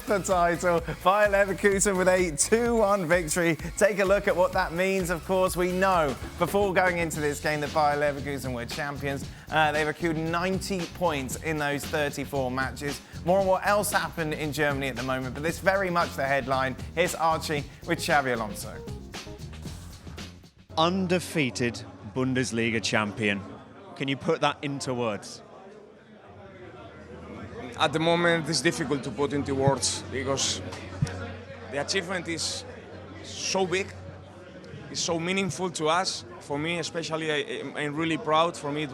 the title. Bayer Leverkusen with a 2-1 victory. Take a look at what that means. Of course, we know before going into this game that Bayer Leverkusen were champions. They've accrued 90 points in those 34 matches. More on what else happened in Germany at the moment, but this very much the headline. Here's Aage with Xabi Alonso. Undefeated Bundesliga champion. Can you put that into words? At the moment, it's difficult to put into words because the achievement is so big, it's so meaningful to us. For me, especially, I'm really proud. For me, it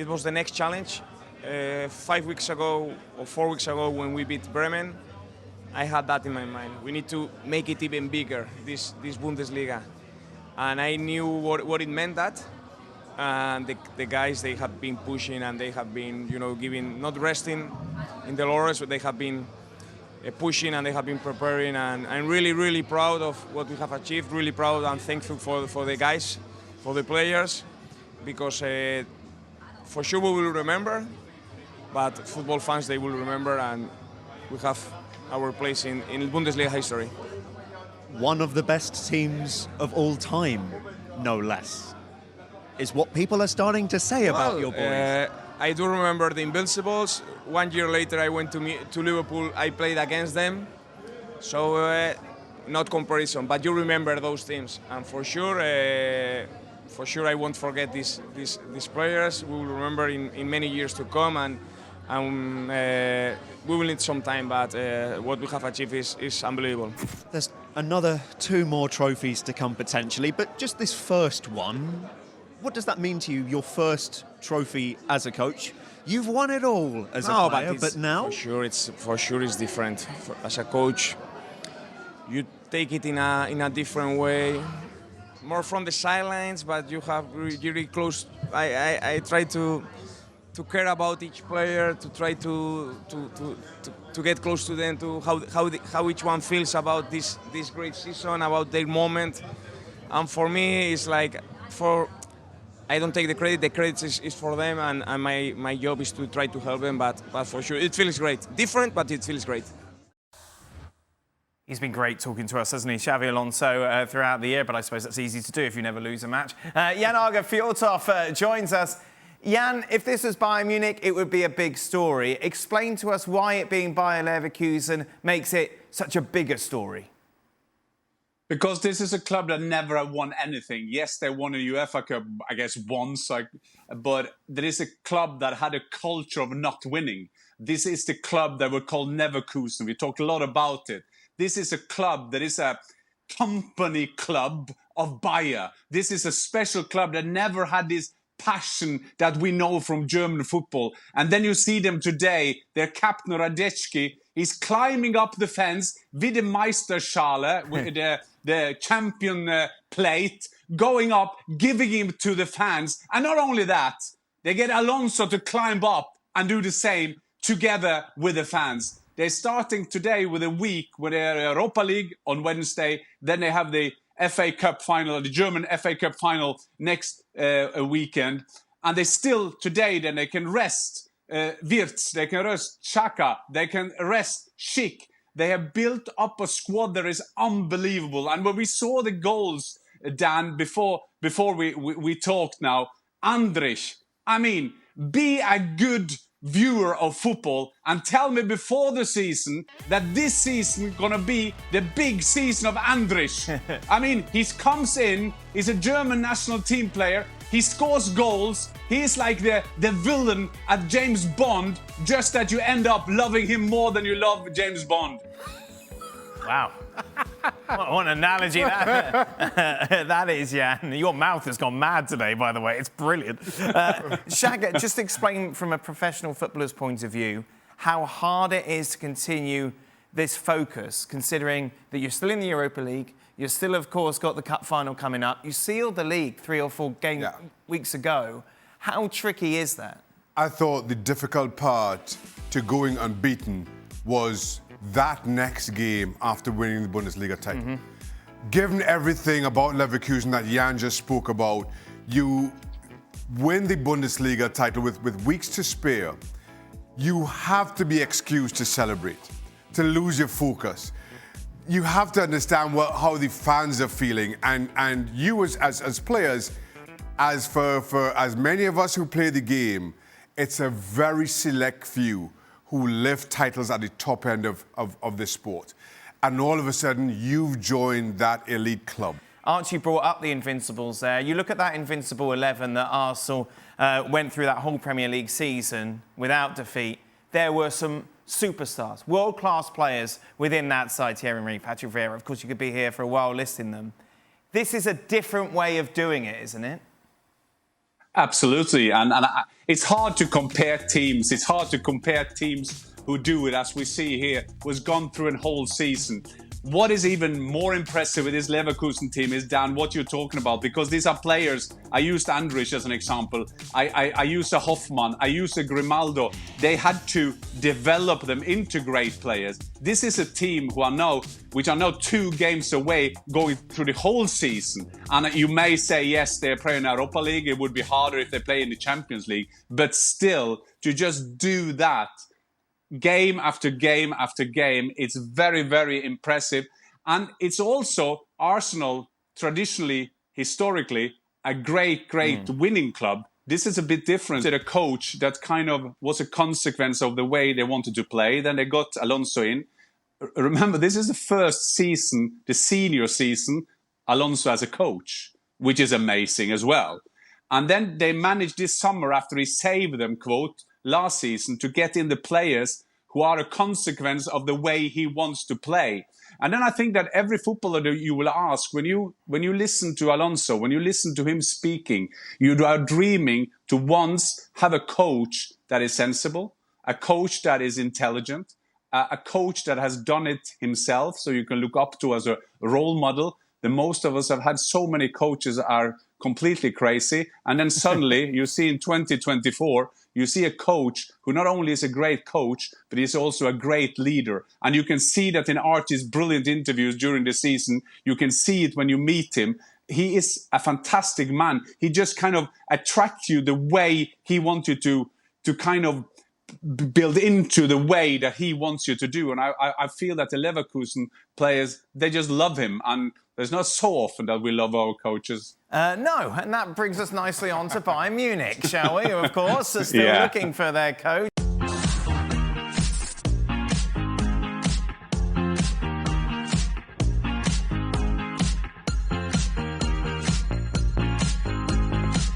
was the next challenge. 5 weeks ago or 4 weeks ago, when we beat Bremen, I had that in my mind. We need to make it even bigger, this Bundesliga, and I knew what it meant. That. And the guys, they have been pushing and they have been, giving, not resting in the laurels, but they have been pushing and they have been preparing. And I'm really, really proud of what we have achieved. Really proud and thankful for the guys, for the players, because for sure we will remember, but football fans, they will remember, and we have our place in Bundesliga history. One of the best teams of all time, no less, is what people are starting to say about your boys. I do remember the Invincibles. 1 year later, I went to Liverpool. I played against them, so not comparison. But you remember those teams, and for sure, I won't forget these players. We will remember in many years to come, and we will need some time. But what we have achieved is unbelievable. There's another 2 more trophies to come potentially, but just this first one. What does that mean to you, your first trophy as a coach? You've won it all as a player, but now? For sure it's different. As a coach, you take it in a different way, more from the sidelines, but you have really close. I try to care about each player, to try to get close to them, to how each one feels about this great season, about their moment. And for me, it's like, I don't take the credit. The credit is for them, and my job is to try to help them. But for sure, it feels great. Different, but it feels great. He's been great talking to us, hasn't he? Xabi Alonso throughout the year, but I suppose that's easy to do if you never lose a match. Aage Fjortoft joins us. Jan, if this was Bayern Munich, it would be a big story. Explain to us why it being Bayer Leverkusen makes it such a bigger story. Because this is a club that never have won anything. Yes, they won a UEFA Cup, I guess, once. But there is a club that had a culture of not winning. This is the club that we call Leverkusen. We talked a lot about it. This is a club that is a company club of Bayer. This is a special club that never had this passion that we know from German football. And then you see them today, their captain Aage, he's climbing up the fence with the Meisterschale, with the champion plate, going up, giving him to the fans. And not only that, they get Alonso to climb up and do the same together with the fans. They're starting today with a week with their Europa League on Wednesday. Then they have the FA Cup final, the German FA Cup final next weekend. And they still, today, then they can rest Wirtz, they can rest Shaka, they can rest Schick. They have built up a squad that is unbelievable. And when we saw the goals, Dan, before we talked now, Andrich, I mean, be a good viewer of football and tell me before the season that this season is going to be the big season of Andrich. I mean, he comes in, he's a German national team player, he scores goals, he's like the villain at James Bond, just that you end up loving him more than you love James Bond. Wow. What an analogy that is, Jan. Your mouth has gone mad today, by the way. It's brilliant. Shaka, just explain from a professional footballer's point of view how hard it is to continue this focus, considering that you're still in the Europa League, you've still, of course, got the cup final coming up. You sealed the league 3 or 4 weeks ago. How tricky is that? I thought the difficult part to going unbeaten was that next game after winning the Bundesliga title. Given everything about Leverkusen that Jan just spoke about, you win the Bundesliga title with weeks to spare. You have to be excused to celebrate. to lose your focus. You have to understand how the fans are feeling, and you as players, for as many of us who play the game, it's a very select few who lift titles at the top end of this sport. And all of a sudden, you've joined that elite club. Archie brought up the Invincibles there. You look at that Invincible 11 that Arsenal went through that whole Premier League season without defeat. There were some superstars, world-class players within that side. Thierry Henry, Patrick Vieira. Of course, you could be here for a while listing them. This is a different way of doing it, isn't it? Absolutely. And it's hard to compare teams. It's hard to compare teams who do it, as we see here, was gone through a whole season. What is even more impressive with this Leverkusen team is, Dan, what you're talking about, because these are players. I used Andrich as an example. I used a Hoffmann. I used a Grimaldo. They had to develop them into great players. This is a team which are now 2 games away going through the whole season. And you may say, yes, they're playing Europa League. It would be harder if they play in the Champions League. But still, to just do that, game after game after game, it's very, very impressive. And it's also Arsenal, traditionally, historically, a great winning club. This is a bit different. They had a coach that kind of was a consequence of the way they wanted to play. Then they got Alonso in. Remember, this is the first season, the senior season, Alonso as a coach, which is amazing as well. And then they managed this summer, after he saved them, quote, last season, to get in the players who are a consequence of the way he wants to play. And then I think that every footballer that you will ask, when you listen to Alonso, when you listen to him speaking, you are dreaming to once have a coach that is sensible, a coach that is intelligent, a coach that has done it himself, so you can look up to as a role model. The most of us have had so many coaches are completely crazy. And then suddenly you see in 2024, you see a coach who not only is a great coach, but he's also a great leader. And you can see that in Archie's brilliant interviews during the season. You can see it when you meet him. He is a fantastic man. He just kind of attracts you the way he wants you to kind of build into the way that he wants you to do. And I feel that the Leverkusen players, they just love him. And there's not so often that we love our coaches. No, and that brings us nicely on to Bayern Munich, shall we? Of course, are still looking for their coach.